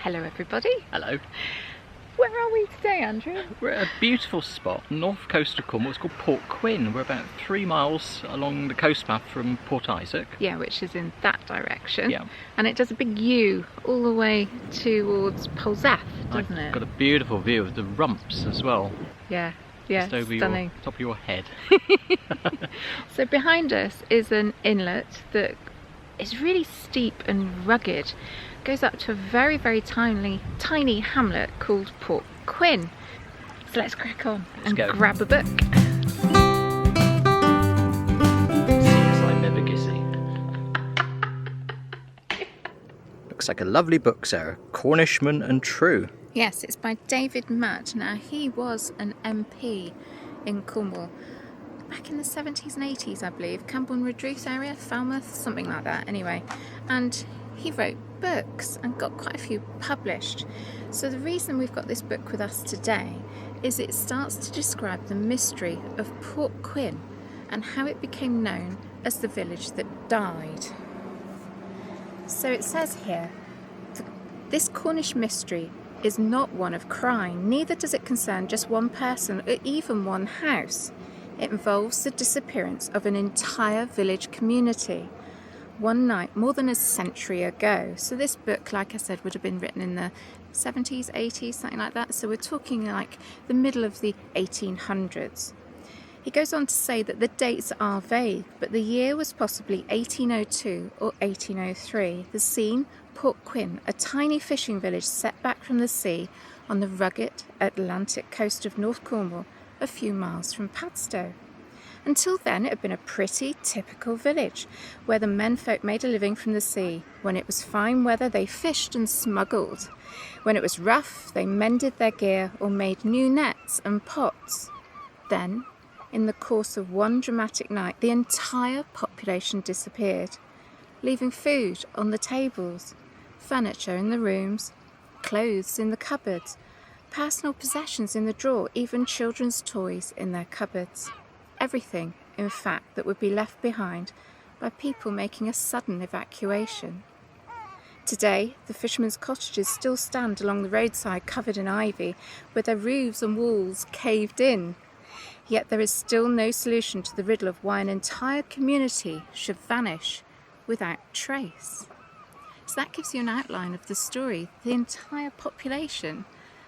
Hello everybody. Hello. Where are we today, Andrew? We're at a beautiful spot, north coast of Cornwall. It's called Port Quin. We're about 3 miles along the coast path from Port Isaac. Yeah, which is in that direction. Yeah. And it does a big U all the way towards Polzeath, doesn't it? Got a beautiful view of the rumps as well. Yeah, Just over stunning. top of your head. So behind us is an inlet that is really steep and rugged. Goes up to a very, very tiny hamlet called Port Quin. So let's crack on and grab a book. Looks like a lovely book, Sarah. Cornishman and True. Yes, it's by David Mudd. Now, he was an MP in Cornwall back in the 70s and 80s, I believe. Camborne Redruth area, Falmouth, something like that, anyway. And he wrote books and got quite a few published. So the reason we've got this book with us today is it starts to describe the mystery of Port Quin and how it became known as the village that died. So it says here, this Cornish mystery is not one of crime, neither does it concern just one person or even one house. It involves the disappearance of an entire village community one night more than a century ago. So this book, like I said, would have been written in the 70s, 80s, something like that. So we're talking like the middle of the 1800s. He goes on to say that the dates are vague, but the year was possibly 1802 or 1803. The scene, Port Quin, a tiny fishing village set back from the sea on the rugged Atlantic coast of North Cornwall, a few miles from Padstow. Until then, it had been a pretty typical village where the menfolk made a living from the sea. When it was fine weather, they fished and smuggled. When it was rough, they mended their gear or made new nets and pots. Then, in the course of one dramatic night, the entire population disappeared, leaving food on the tables, furniture in the rooms, clothes in the cupboards, personal possessions in the drawer, even children's toys in their cupboards. Everything, in fact, that would be left behind by people making a sudden evacuation. Today, the fishermen's cottages still stand along the roadside covered in ivy, with their roofs and walls caved in. Yet there is still no solution to the riddle of why an entire community should vanish without trace. So that gives you an outline of the story. The entire population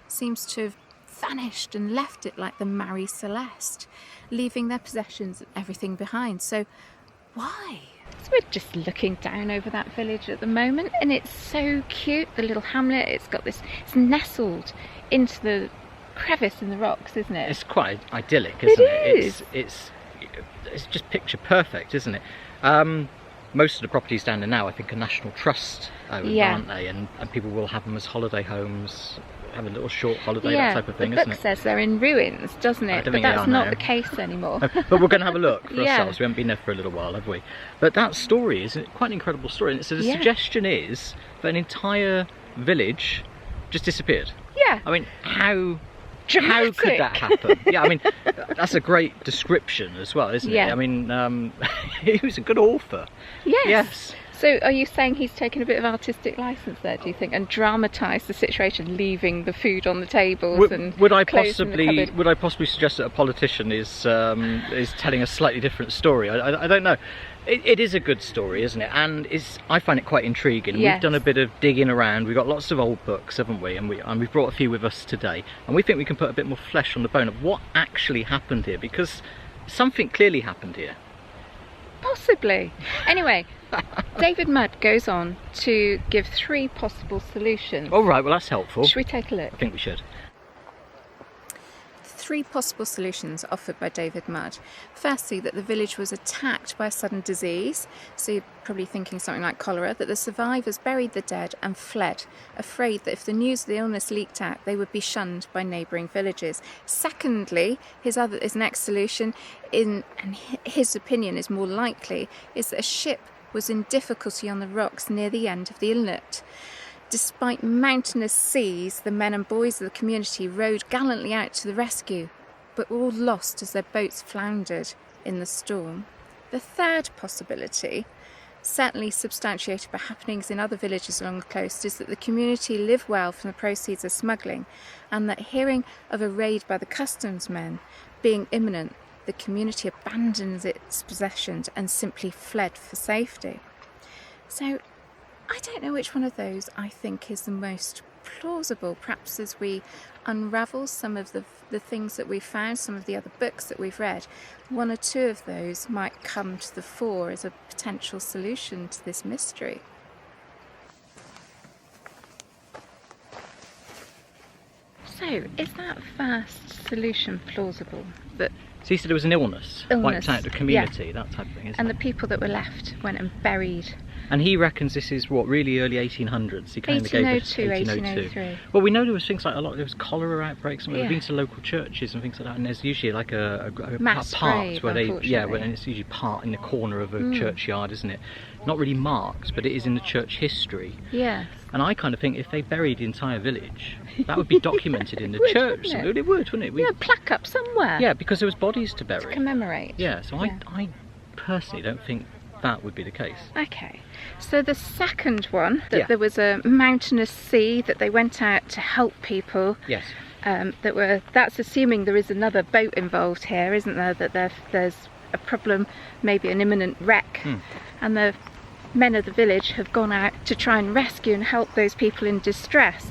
seems to have vanished and left it like the Marie Celeste, leaving their possessions and everything behind. So why? So we're just looking down over that village at the moment, and it's so cute, the little hamlet. It's nestled into the crevice in the rocks, isn't it? It's quite idyllic, isn't it? Is. It's just picture perfect, isn't it? Most of the properties down there now, I think, are National Trust owned, aren't they? And people will have them as holiday homes, have a little short holiday, that type of thing, isn't it? The book says they're in ruins, doesn't it? But that's not the case anymore. But we're going to have a look for ourselves. We haven't been there for a little while, have we? But that story is quite an incredible story. And so the suggestion is that an entire village just disappeared. Yeah. I mean, how dramatic. How could that happen? Yeah, I mean, that's a great description as well, isn't it? I mean, he was a good author. Yes. So are you saying he's taken a bit of artistic license there, do you think, and dramatised the situation, leaving the food on the tables would I possibly suggest that a politician is telling a slightly different story? I don't know. It is a good story, isn't it? And I find it quite intriguing. We've done a bit of digging around. We've got lots of old books, haven't we? And we've brought a few with us today. And we think we can put a bit more flesh on the bone of what actually happened here, because something clearly happened here. Possibly. Anyway, David Mudd goes on to give 3 possible solutions. All right, well, that's helpful. Should we take a look? I think we should. 3 possible solutions offered by David Mudd. Firstly, that the village was attacked by a sudden disease, so you're probably thinking something like cholera, that the survivors buried the dead and fled, afraid that if the news of the illness leaked out, they would be shunned by neighbouring villages. Secondly, his next solution, and his opinion is more likely, is that a ship was in difficulty on the rocks near the end of the inlet. Despite mountainous seas, the men and boys of the community rowed gallantly out to the rescue, but were all lost as their boats floundered in the storm. The third possibility certainly substantiated by happenings in other villages along the coast, is that the community live well from the proceeds of smuggling, and that hearing of a raid by the customs men being imminent, the community abandons its possessions and simply fled for safety. So I don't know which one of those I think is the most plausible. Perhaps as we unravel some of the things that we've found, some of the other books that we've read, one or two of those might come to the fore as a potential solution to this mystery. So, is that first solution plausible? That so you said it was an illness wiped out the community, that type of thing, isn't and it? the people that were left went and buried. And he reckons this is what, really early 1800s? He kind of gave us 1802. Well, we know there was things like there was cholera outbreaks, and we've Yeah. been to local churches and things like that, and there's usually like a Mass part grave, where they, unfortunately. and it's usually part in the corner of a churchyard, isn't it? Not really marked, but it is in the church history. Yes. And I kind of think if they buried the entire village, that would be documented in the church. Wouldn't It would, wouldn't it? Yeah, plaque up somewhere. Yeah, because there was bodies to bury. To commemorate. Yeah, so I personally don't think that would be the case. Okay, so the second one, that Yeah. there was a mountainous sea, that they went out to help people. Yes. That's assuming there is another boat involved here, isn't there? That there's a problem, maybe an imminent wreck, and the men of the village have gone out to try and rescue and help those people in distress.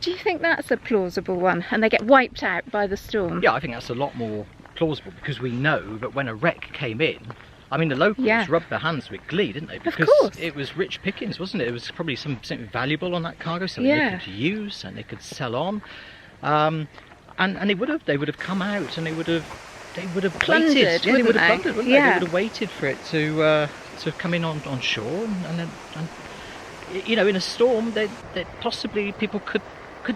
Do you think that's a plausible one? And they get wiped out by the storm? Yeah, I think that's a lot more plausible, because we know that when a wreck came in, I mean, the locals rubbed their hands with glee, didn't they? Because course. it was rich pickings, wasn't it? It was probably something valuable on that cargo, something they could use and they could sell on. And they would have come out and they would have Plundered, waited. Yeah, they would have wouldn't plundered, wouldn't they? they? They would have waited for it to come in on shore, and you know, in a storm, that possibly people could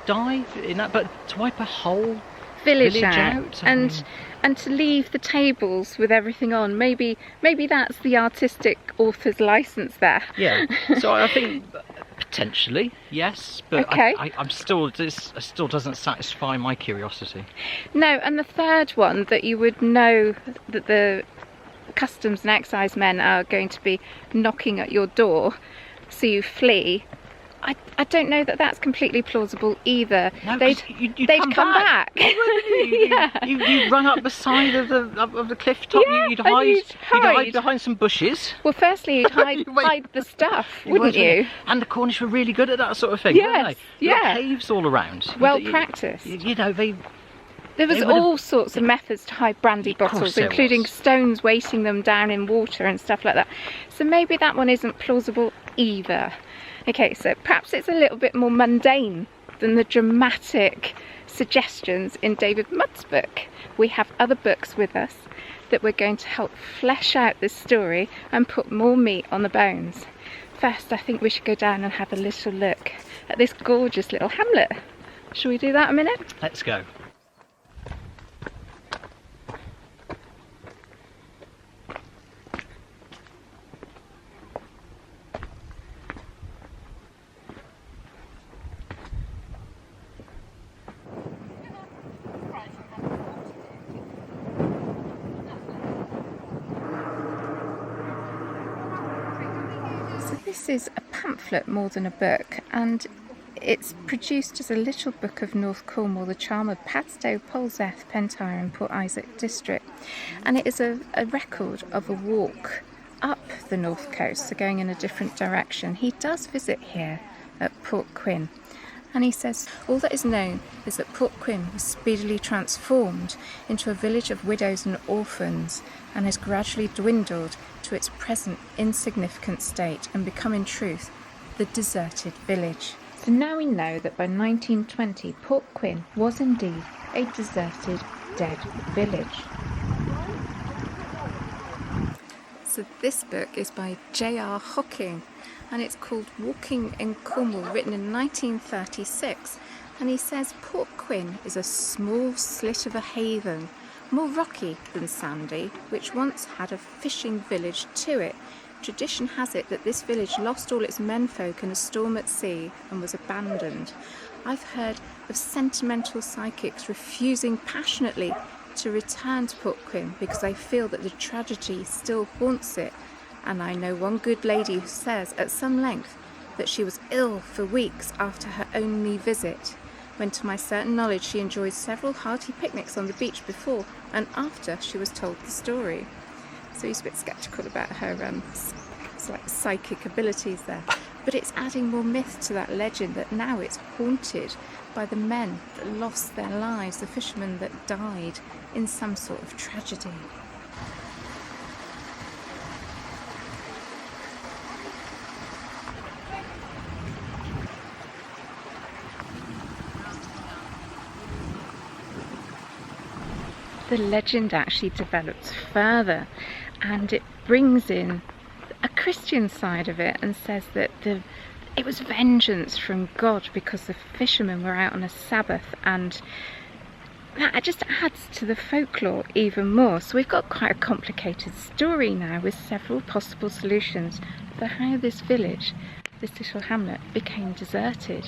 die in that, but to wipe a whole village out, and to leave the tables with everything on, maybe that's the artistic author's license there. Yeah, so I think potentially yes, but Okay. I'm still, this still doesn't satisfy my curiosity. No, and the third one, that you would know that the customs and excise men are going to be knocking at your door, so you flee. I don't know that that's completely plausible either. No, they'd you'd come back. You'd run up the side of the cliff top. Yeah, you'd and hide. you'd You'd hide hide. behind some bushes. Well, firstly, you'd hide Wait. the stuff, wouldn't you? And the Cornish were really good at that sort of thing, weren't Yes, they? There were yeah. caves all around. Well practiced. You know, There was they would've- all sorts of methods to hide brandy Of course bottles, there including was. stones weighting them down in water and stuff like that. So maybe that one isn't plausible either. Okay, so perhaps it's a little bit more mundane than the dramatic suggestions in David Mudd's book. We have other books with us that we're going to help flesh out this story and put more meat on the bones. First, I think we should go down and have a little look at this gorgeous little hamlet. Shall we do that a minute? Let's go. So this is a pamphlet more than a book, and it's produced as a little book of North Cornwall, the charm of Padstow, Polzeath, Pentyre and Port Isaac district. And it is a record of a walk up the north coast, so going in a different direction. He does visit here at Port Quin. And he says, all that is known is that Port Quin was speedily transformed into a village of widows and orphans, and has gradually dwindled to its present insignificant state and become in truth the deserted village. So now we know that by 1920 Port Quin was indeed a deserted, dead village. So this book is by J.R. Hocking, and it's called Walking in Cornwall, written in 1936. And he says Port Quin is a small slit of a haven, more rocky than sandy, which once had a fishing village to it. Tradition has it that this village lost all its menfolk in a storm at sea and was abandoned. I've heard of sentimental psychics refusing passionately to return to Port Quin because they feel that the tragedy still haunts it And I know one good lady who says at some length that she was ill for weeks after her only visit, when to my certain knowledge she enjoyed several hearty picnics on the beach before and after she was told the story. So he's a bit sceptical about her psychic abilities there. But it's adding more myth to that legend that now it's haunted by the men that lost their lives, the fishermen that died in some sort of tragedy. The legend actually develops further, and it brings in a Christian side of it and says that it was vengeance from God because the fishermen were out on a Sabbath, and that just adds to the folklore even more. So we've got quite a complicated story now with several possible solutions for how this village, this little hamlet, became deserted.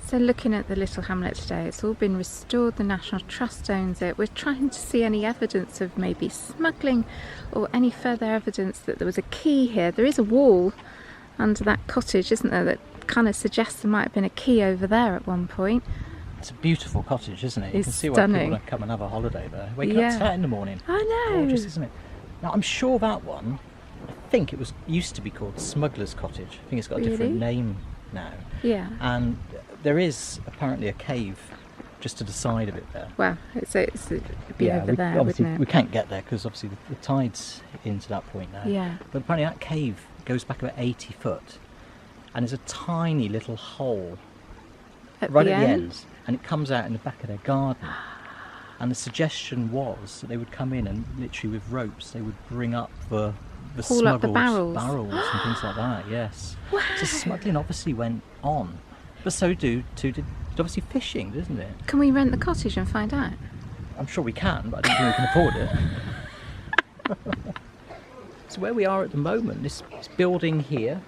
So looking at the little hamlet today, it's all been restored, the National Trust owns it. We're trying to see any evidence of maybe smuggling or any further evidence that there was a key here. There is a wall under that cottage, isn't there, that kind of suggests there might have been a key over there at one point. It's a beautiful cottage, isn't it? You can see stunning. why people want to come and have a holiday there. Wake up to that in the morning. I know. Gorgeous, isn't it? Now I'm sure that one, I think it used to be called Smugglers Cottage. I think it's got a different name now. Yeah. And there is apparently a cave just to the side of it there. Well, it'd be over there, obviously wouldn't it? we can't get there because obviously the tide's into that point now. Yeah. But apparently that cave goes back about 80 foot, and there's a tiny little hole right at the ends, and it comes out in the back of their garden. And the suggestion was that they would come in and literally with ropes they would bring up the haul up the barrels and things like that. Yes. Wow. So smuggling obviously went on, but so did obviously fishing, doesn't it? Can we rent the cottage and find out? I'm sure we can, but I don't think we can afford it. So where we are at the moment, this building here,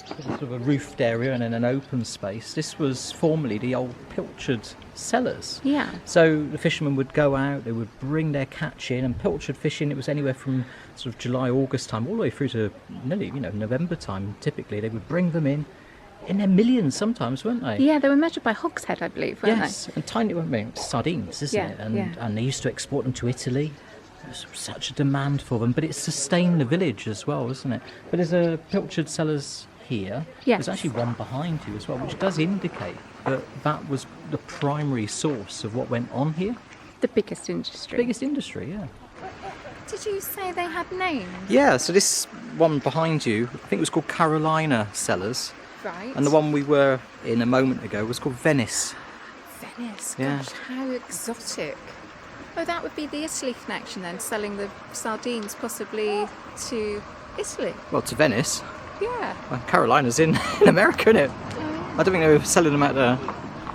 there's sort of a roofed area and then an open space. This was formerly the old pilchard cellars. Yeah. So the fishermen would go out, they would bring their catch in, and pilchard fishing, it was anywhere from sort of July, August time, all the way through to nearly, November time. Typically, they would bring them in their millions sometimes, weren't they? Yeah, they were measured by hogshead, I believe, weren't they? Yes, and tiny, sardines, isn't it? And they used to export them to Italy. There's such a demand for them, but it sustained the village as well, isn't it? But there's a pilchard cellars here. Yes. There's actually one behind you as well, which does indicate that that was the primary source of what went on here. The biggest industry. Biggest industry, yeah. Did you say they had names? Yeah, so this one behind you, I think it was called Carolina Cellars. Right. And the one we were in a moment ago was called Venice. Venice, Yeah. gosh, how exotic. Oh, that would be the Italy connection then, selling the sardines possibly to Italy. Well, to Venice. Yeah. Well, Carolina's in America, isn't it? Oh. I don't think they were selling them out there.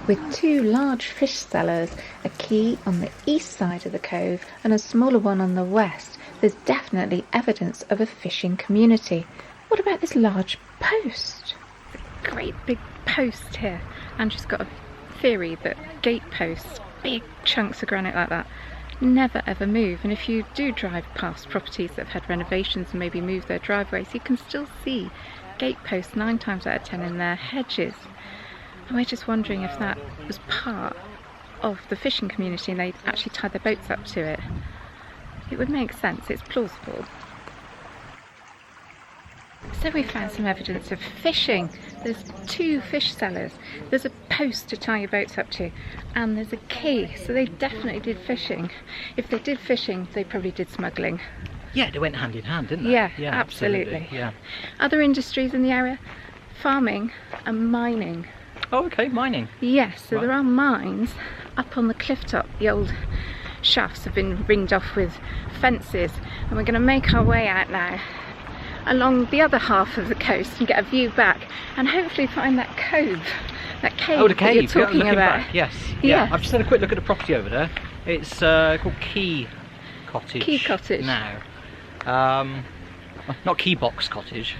With two large fish cellars, a quay on the east side of the cove and a smaller one on the west, there's definitely evidence of a fishing community. What about this large post? A great big post here. Andrew's got a theory that gate posts, big chunks of granite like that, never ever move, and if you do drive past properties that have had renovations and maybe moved their driveways, you can still see gate posts 9 times out of 10 in their hedges. And we're just wondering if that was part of the fishing community and they actually tied their boats up to it. It would make sense, it's plausible. So we found some evidence of fishing. There's 2 fish cellars, there's a post to tie your boats up to, and there's a quay, so they definitely did fishing. If they did fishing, they probably did smuggling. Yeah, they went hand in hand, didn't they? Yeah, absolutely. Yeah. Other industries in the area, farming and mining. Oh, okay, mining. Yes, so Right. there are mines up on the cliff top. The old shafts have been ringed off with fences, and we're going to make our way out now along the other half of the coast and get a view back and hopefully find that cove, that cave, Oh, the cave. that you're talking looking about. Back. Yes. Yeah. Yeah. I've just had a quick look at the property over there. It's called Quay Cottage. Quay Cottage. Now. Not Key Box Cottage,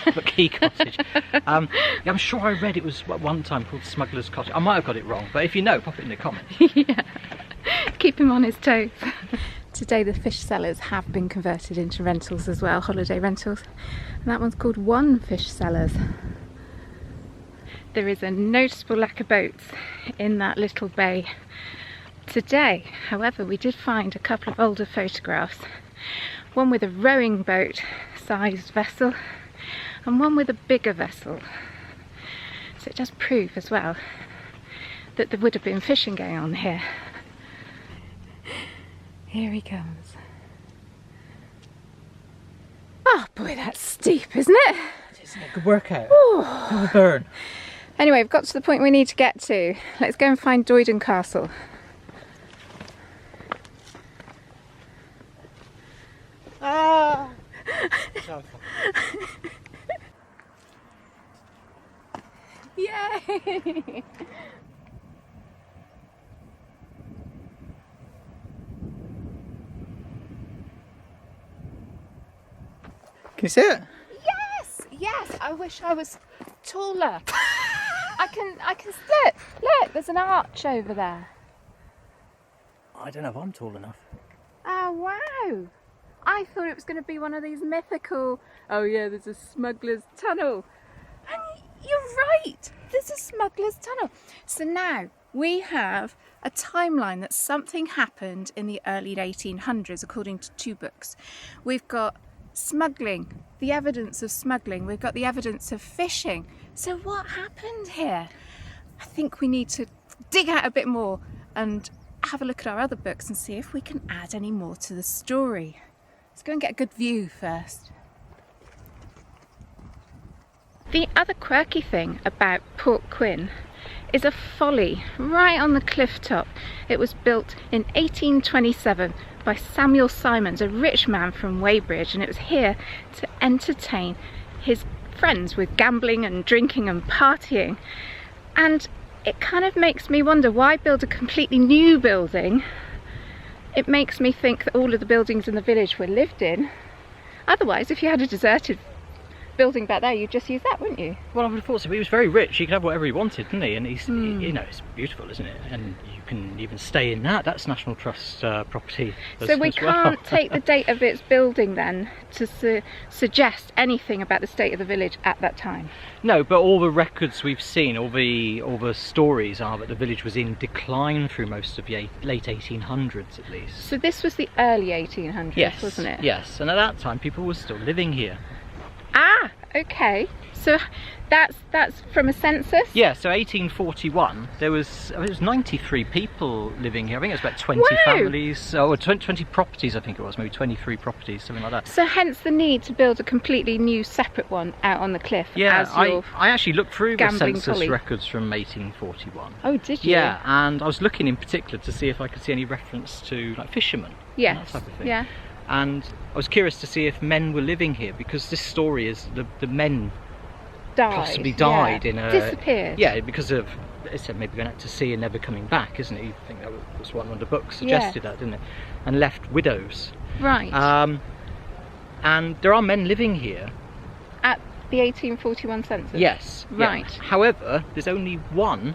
but Quay Cottage. I'm sure I read it was at one time called Smugglers Cottage. I might have got it wrong, but if you know, pop it in the comments. Yeah. Keep him on his toes. Today the fish sellers have been converted into rentals as well, holiday rentals. And that one's called One Fish Sellers. There is a noticeable lack of boats in that little bay today. However, we did find a couple of older photographs. One with a rowing boat sized vessel and one with a bigger vessel. So it does prove as well that there would have been fishing going on here. Here he comes. Oh boy, that's steep, isn't it? Isn't it a good workout? Oh. A burn. Anyway, we've got to the point we need to get to. Let's go and find Doyden Castle. Ah! Yay! Can you see it? Yes, yes. I wish I was taller. I can sit. Look, there's an arch over there. I don't know if I'm tall enough. Oh wow! I thought it was going to be one of these mythical. Oh yeah, there's a smuggler's tunnel. And you're right. There's a smuggler's tunnel. So now we have a timeline that something happened in the early 1800s, according to two books. We've got smuggling, the evidence of smuggling. We've got the evidence of fishing. So what happened here? I think we need to dig out a bit more and have a look at our other books and see if we can add any more to the story. Let's go and get a good view first. The other quirky thing about Port Quin is a folly right on the cliff top. It was built in 1827 by Samuel Simons, a rich man from Weybridge, and it was here to entertain his friends with gambling and drinking and partying. And it kind of makes me wonder, why build a completely new building? It makes me think that all of the buildings in the village were lived in. Otherwise, if you had a deserted building back there, you'd just use that, wouldn't you? Well, I would have thought so. But he was very rich. He could have whatever he wanted, didn't he? And he's, you know, it's beautiful, isn't it? And you can even stay in that. That's National Trust property. So we can't take the date of its building then to suggest anything about the state of the village at that time. No, but all the records we've seen, all the stories are that the village was in decline through most of the late 1800s, at least. So this was the early 1800s, yes, wasn't it? Yes, and at that time people were still living here. Ah, okay. So that's from a census? Yeah, so 1841, it was 93 people living here. I think it was about 20 families, or 20 properties, I think it was, maybe 23 properties, something like that. So hence the need to build a completely new separate one out on the cliff. Yeah, as I actually looked through the census folly. records from 1841. Oh, did you? Yeah, and I was looking in particular to see if I could see any reference to like fishermen. Yes. And that type of thing. Yeah. And I was curious to see if men were living here, because this story is the men possibly died in a... disappeared. Yeah, because of, it said maybe going out to sea and never coming back, isn't it? You think that was one of the books suggested that, didn't it? And left widows. Right. And there are men living here. At the 1841 census? Yes. Right. Yeah. However, there's only one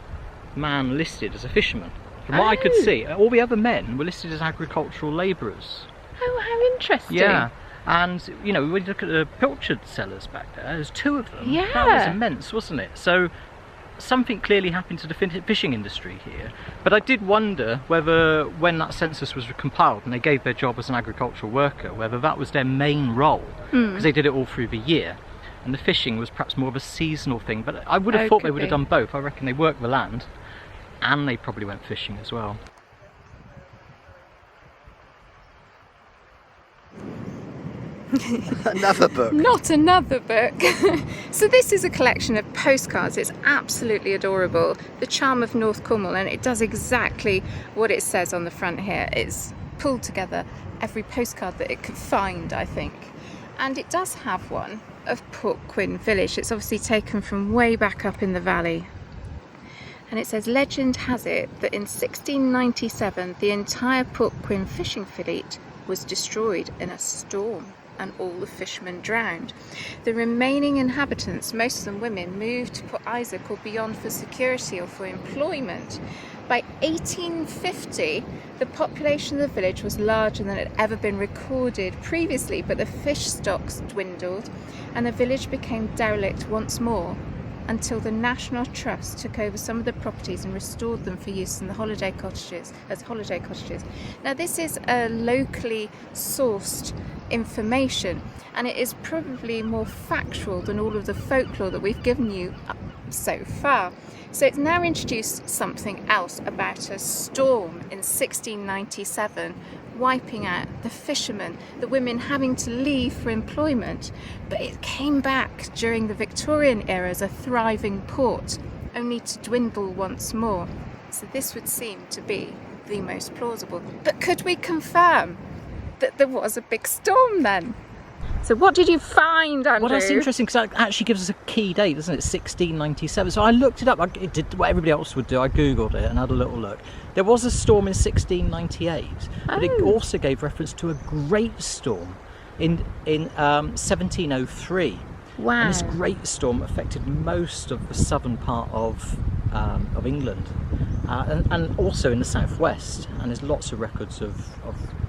man listed as a fisherman. From what I could see, all the other men were listed as agricultural labourers. Oh, how interesting. Yeah. And, you know, when you look at the pilchard sellers back there, there's two of them. Yeah. That was immense, wasn't it? So something clearly happened to the fishing industry here. But I did wonder whether, when that census was compiled and they gave their job as an agricultural worker, whether that was their main role, because they did it all through the year. And the fishing was perhaps more of a seasonal thing. But I would have thought they would have done both. I reckon they worked the land and they probably went fishing as well. Another book. Not another book. So this is a collection of postcards. It's absolutely adorable. The Charm of North Cornwall, and it does exactly what it says on the front here. It's pulled together every postcard that it could find, I think. And it does have one of Port Quin village. It's obviously taken from way back up in the valley. And it says, legend has it that in 1697 the entire Port Quin fishing fleet was destroyed in a storm. and all the fishermen drowned. The remaining inhabitants, most of them women, moved to Port Isaac or beyond for security or for employment. By 1850, the population of the village was larger than had ever been recorded previously, but the fish stocks dwindled and the village became derelict once more until the National Trust took over some of the properties and restored them for use in the holiday cottages as holiday cottages. Now, this is a locally sourced information, and it is probably more factual than all of the folklore that we've given you so far. So it's now introduced something else about a storm in 1697 wiping out the fishermen, the women having to leave for employment, but it came back during the Victorian era as a thriving port, only to dwindle once more. So this would seem to be the most plausible. But could we confirm that there was a big storm then? So what did you find, Andrew? Well, that's interesting because that actually gives us a key date, doesn't it? 1697. So I looked it up. I did what everybody else would do. I googled it and had a little look. There was a storm in 1698, but it also gave reference to a great storm in 1703. Wow. And this great storm affected most of the southern part of England, and also in the southwest. And there's lots of records of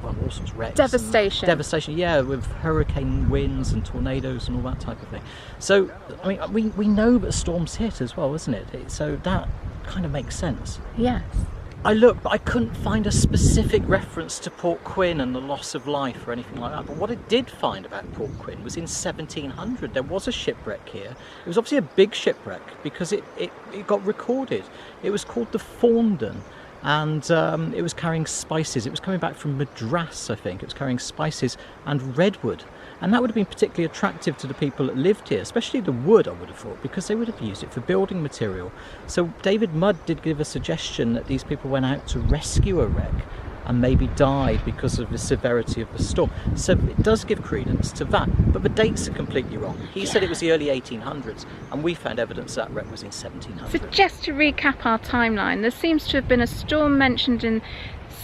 well, all sorts of wrecks. Devastation, yeah, with hurricane winds and tornadoes and all that type of thing. So, I mean, we know that storms hit as well, isn't it? So that kind of makes sense. Yes. I looked, but I couldn't find a specific reference to Port Quin and the loss of life or anything like that. But what I did find about Port Quin was in 1700 there was a shipwreck here. It was obviously a big shipwreck because it got recorded. It was called the Faundon, and it was carrying spices. It was coming back from Madras, I think. It was carrying spices and redwood. And that would have been particularly attractive to the people that lived here, especially the wood, I would have thought, because they would have used it for building material. So David Mudd did give a suggestion that these people went out to rescue a wreck and maybe died because of the severity of the storm. So it does give credence to that, but the dates are completely wrong. He said it was the early 1800s, and we found evidence that wreck was in 1700. So just to recap our timeline, there seems to have been a storm mentioned in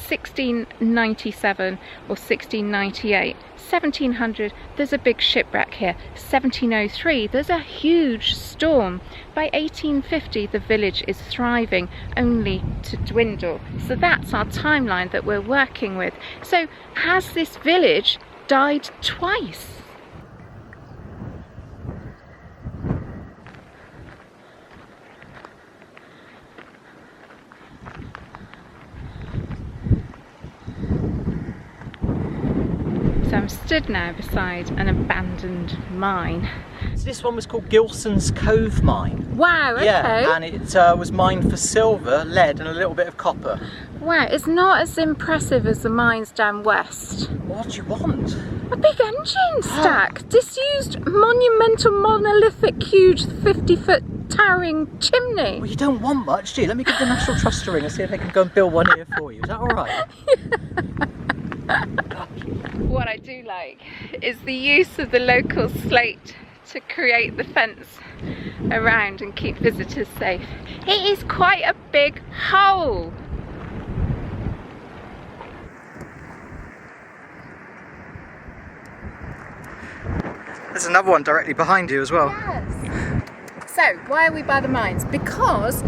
1697 or 1698. 1700, there's a big shipwreck here. 1703, there's a huge storm. By 1850, the village is thriving, only to dwindle. So that's our timeline that we're working with. So has this village died twice? So I'm stood now beside an abandoned mine. So this one was called Gilson's Cove Mine. Wow, okay. Yeah, and it was mined for silver, lead and a little bit of copper. Wow, it's not as impressive as the mines down west. What do you want? A big engine stack. Disused, monumental, monolithic, huge 50-foot towering chimney. Well, you don't want much, do you? Let me give the National Trust a ring and see if they can go and build one here for you. Is that all right? What I do like is the use of the local slate to create the fence around and keep visitors safe. It is quite a big hole. There's another one directly behind you as well. Yes. So, why are we by the mines? Because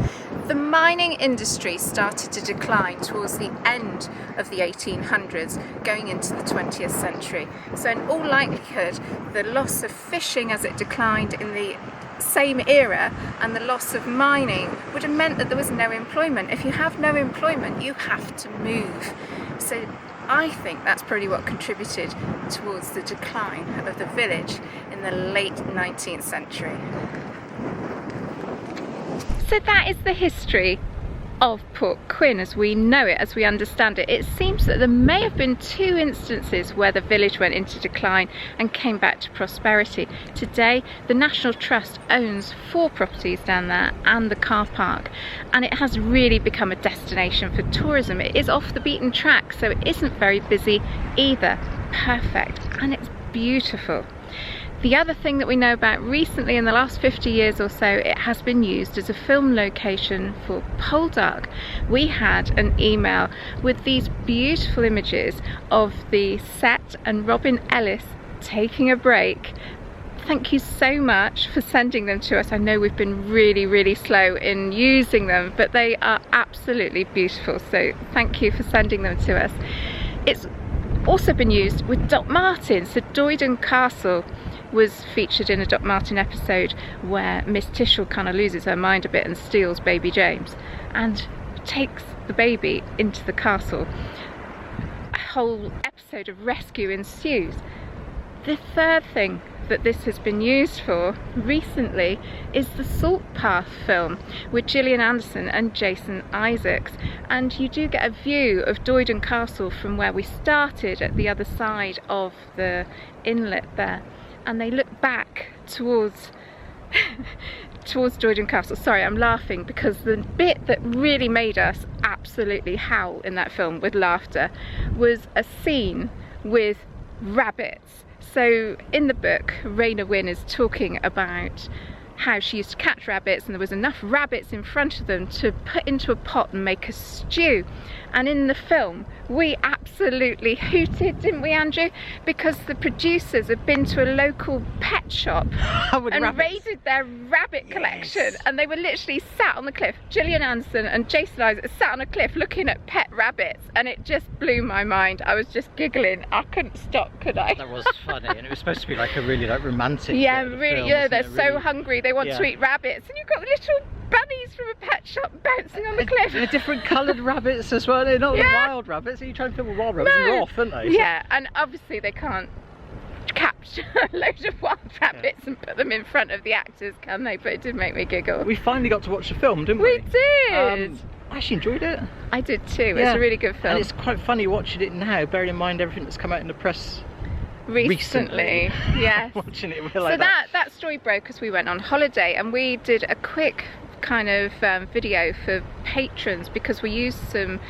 the mining industry started to decline towards the end of the 1800s, going into the 20th century. So in all likelihood, the loss of fishing as it declined in the same era and the loss of mining would have meant that there was no employment. If you have no employment, you have to move. So I think that's probably what contributed towards the decline of the village in the late 19th century. So that is the history of Port Quin as we know it, as we understand it. It seems that there may have been two instances where the village went into decline and came back to prosperity. Today, the National Trust owns 4 properties down there and the car park, and it has really become a destination for tourism. It is off the beaten track, so it isn't very busy either. Perfect, and it's beautiful. The other thing that we know about recently, in the last 50 years or so, it has been used as a film location for Poldark. We had an email with these beautiful images of the set and Robin Ellis taking a break. Thank you so much for sending them to us. I know we've been really slow in using them, but they are absolutely beautiful, so thank you for sending them to us. It's also been used with Doc Martin. So Doyden Castle was featured in a Doc Martin episode where Miss Tishel kind of loses her mind a bit and steals baby James and takes the baby into the castle. A whole episode of rescue ensues. The third thing that this has been used for recently is the Salt Path film with Gillian Anderson and Jason Isaacs, and you do get a view of Doyden Castle from where we started at the other side of the inlet there, and they look back towards towards Doyden Castle. Sorry, I'm laughing because the bit that really made us absolutely howl in that film with laughter was a scene with rabbits. So in the book, Raina Wynn is talking about how she used to catch rabbits, and there was enough rabbits in front of them to put into a pot and make a stew. And in the film, we absolutely hooted, didn't we, Andrew? Because the producers had been to a local pet shop and raided their rabbit collection, and they were literally sat on the cliff. Gillian Anderson and Jason Isaacs sat on a cliff looking at pet rabbits, and it just blew my mind. I was just giggling. I couldn't stop, could I? That was funny, and it was supposed to be like a really romantic. Yeah, really. Film, yeah, they're so hungry. They want to eat rabbits, and you've got the little bunnies from a pet shop bouncing on the cliff. They're different coloured rabbits as well. They're not the wild rabbits. Are you trying to film with wild rabbits? They're off, aren't they? Yeah, and obviously they can't capture loads of wild rabbits and put them in front of the actors, can they? But it did make me giggle. We finally got to watch the film, didn't we? We did. I actually enjoyed it. I did too. It's a really good film. And it's quite funny watching it now, bearing in mind everything that's come out in the press recently. Yes. Watching it, so that story broke as we went on holiday, and we did a quick kind of video for patrons because we used some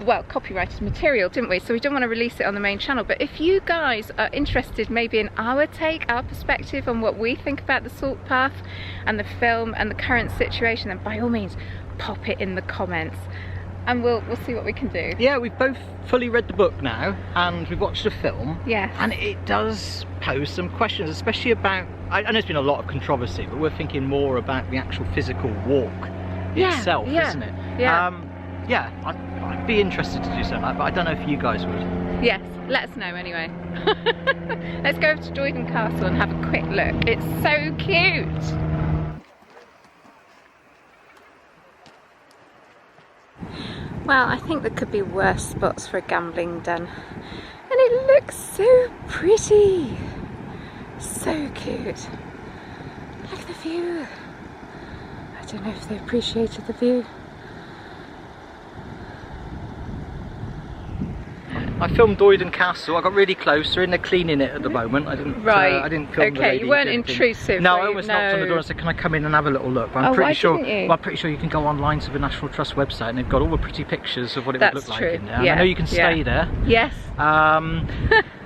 well, copyrighted material, didn't we? So we don't want to release it on the main channel. But if you guys are interested maybe in our take, our perspective on what we think about the Salt Path and the film and the current situation, then by all means pop it in the comments, and we'll see what we can do. Yeah, we've both fully read the book now, and we've watched the film. Yes. And it does pose some questions, especially about, I know there's been a lot of controversy, but we're thinking more about the actual physical walk itself, isn't it? Yeah. Yeah, I'd be interested to do something like that, but I don't know if you guys would. Yes, let us know anyway. Let's go over to Doyden Castle and have a quick look. It's so cute. Well, I think there could be worse spots for a gambling den. And it looks so pretty. So cute. Look at the view. I don't know if they appreciated the view. I filmed Doyden Castle. I got really close. They're in there cleaning it at the moment. I didn't. I didn't film. Okay, you weren't intrusive. No, I almost knocked on the door and said, "Can I come in and have a little look?" But I'm pretty sure. Well, I'm pretty sure you can go online to the National Trust website, and they've got all the pretty pictures of what it would look like in there. Yeah. I know you can stay there. Yes.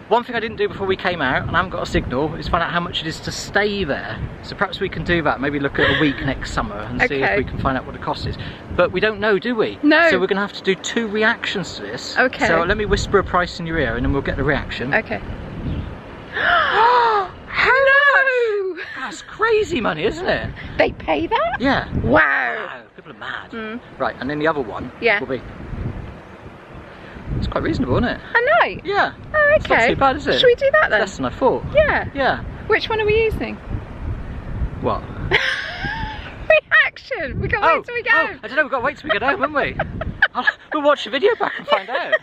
One thing I didn't do before we came out, and I haven't got a signal, is find out how much it is to stay there. So perhaps we can do that, maybe look at a week next summer and see if we can find out what the cost is. But we don't know, do we? No. So we're going to have to do 2 reactions to this. Okay. So let me whisper a price in your ear and then we'll get the reaction. Okay. How much? That's crazy money, isn't it? They pay that? Yeah. Wow. People are mad. Right, and then the other one will be... It's quite reasonable, isn't it? A night? Yeah. Oh, okay. It's not too bad, is it? Should we do that then? It's less than I thought. Yeah. Yeah. Which one are we using? What? Reaction! We can't wait till we go home. I don't know, we've got to wait till we get home, haven't we? We'll watch the video back and find out.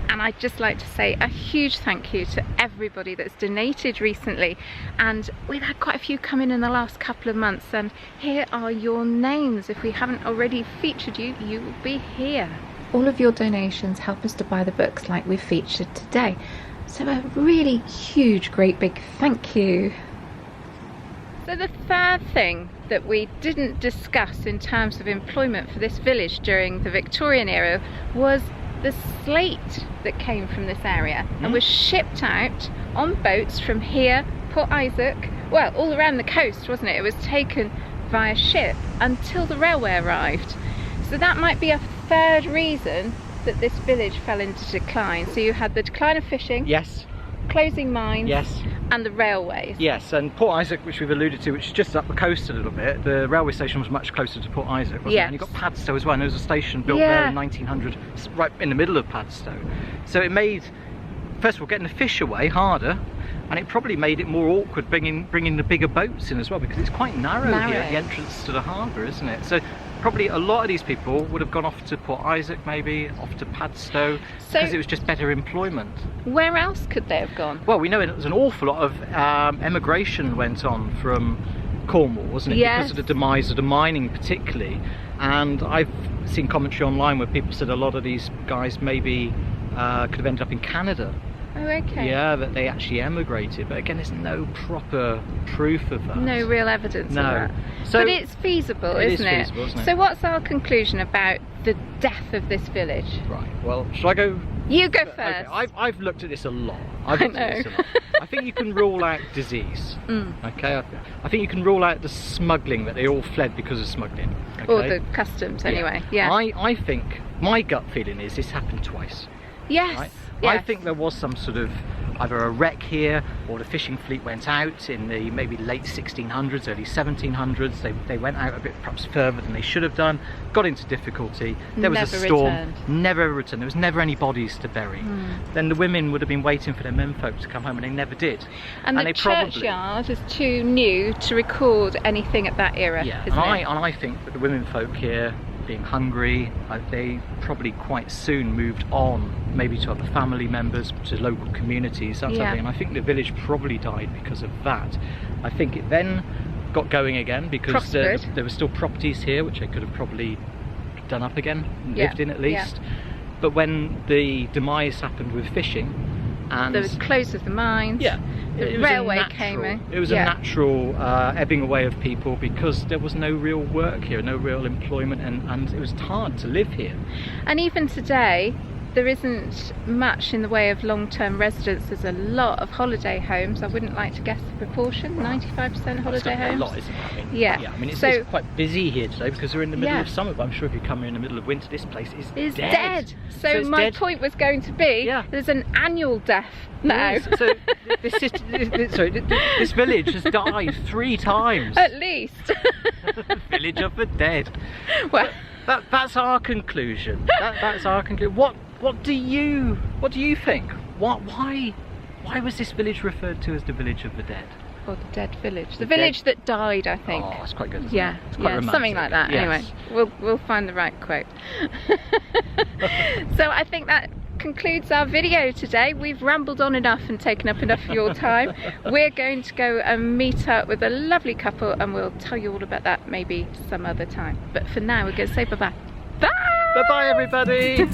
And I'd just like to say a huge thank you to everybody that's donated recently, and we've had quite a few come in the last couple of months, and here are your names. If we haven't already featured you, you will be here. All of your donations help us to buy the books like we've featured today, so a really huge, great big thank you. So the third thing that we didn't discuss in terms of employment for this village during the Victorian era was the slate that came from this area and was shipped out on boats from here, Port Isaac, well, all around the coast, wasn't it? It was taken via ship until the railway arrived. So that might be a third reason that this village fell into decline. So you had the decline of fishing. Yes. closing mines. Yes. And the railways. Yes, and Port Isaac, which we've alluded to, which is just up the coast a little bit, the railway station was much closer to Port Isaac, wasn't it? And you've got Padstow as well, and there was a station built there in 1900, right in the middle of Padstow. So it made, first of all, getting the fish away harder, and it probably made it more awkward bringing the bigger boats in as well, because it's quite narrow here at the entrance to the harbour, isn't it? So probably a lot of these people would have gone off to Port Isaac, maybe off to Padstow, because it was just better employment. Where else could they have gone? Well, we know there's an awful lot of emigration went on from Cornwall, wasn't it? Because of the demise of the mining particularly. And I've seen commentary online where people said a lot of these guys maybe could have ended up in Canada. Oh, okay. Yeah, that they actually emigrated, but again, there's no proper proof of that. No real evidence of that. So, but it's feasible, isn't it? So what's our conclusion about the death of this village? Right, well, shall I go? You go first. Okay, I've looked at this a lot. I think you can rule out disease. Okay, I think you can rule out the smuggling, that they all fled because of smuggling. Okay? Or the customs, anyway. Yeah. I think, my gut feeling is this happened twice. Yes. Right? Yes. I think there was some sort of either a wreck here, or the fishing fleet went out in the maybe late 1600s, early 1700s. They went out a bit perhaps further than they should have done, got into difficulty. There was a storm, never ever returned. There was never any bodies to bury. Then the women would have been waiting for their menfolk to come home, and they never did. And the churchyard is too new to record anything at that era. Yeah, and I think that the womenfolk here, being hungry, they probably quite soon moved on, maybe to other family members, to local communities, that sort of thing. And I think the village probably died because of that. I think it then got going again because there were still properties here which they could have probably done up again, lived in at least. But when the demise happened with fishing, and the close of the mines, the railway came in. It was a natural ebbing away of people because there was no real work here, no real employment, and it was hard to live here. And even today, there isn't much in the way of long-term residents. There's a lot of holiday homes. I wouldn't like to guess the proportion. 95% holiday homes. A lot, isn't it? I mean, I mean, it's quite busy here today because we're in the middle of summer. But I'm sure if you come here in the middle of winter, this place is dead. So my point was going to be, there's an annual death now. So this village has died 3 times. At least. Village of the dead. Well, that's our conclusion. That's our conclusion. What do you think? Why was this village referred to as the village of the dead? Or the dead village. The village that died, I think. Oh, that's quite good. Yeah, it's quite romantic. Something like that. Yes. Anyway, we'll find the right quote. So I think that concludes our video today. We've rambled on enough and taken up enough of your time. We're going to go and meet up with a lovely couple, and we'll tell you all about that maybe some other time. But for now, we're going to say bye-bye. Bye! Bye-bye, everybody!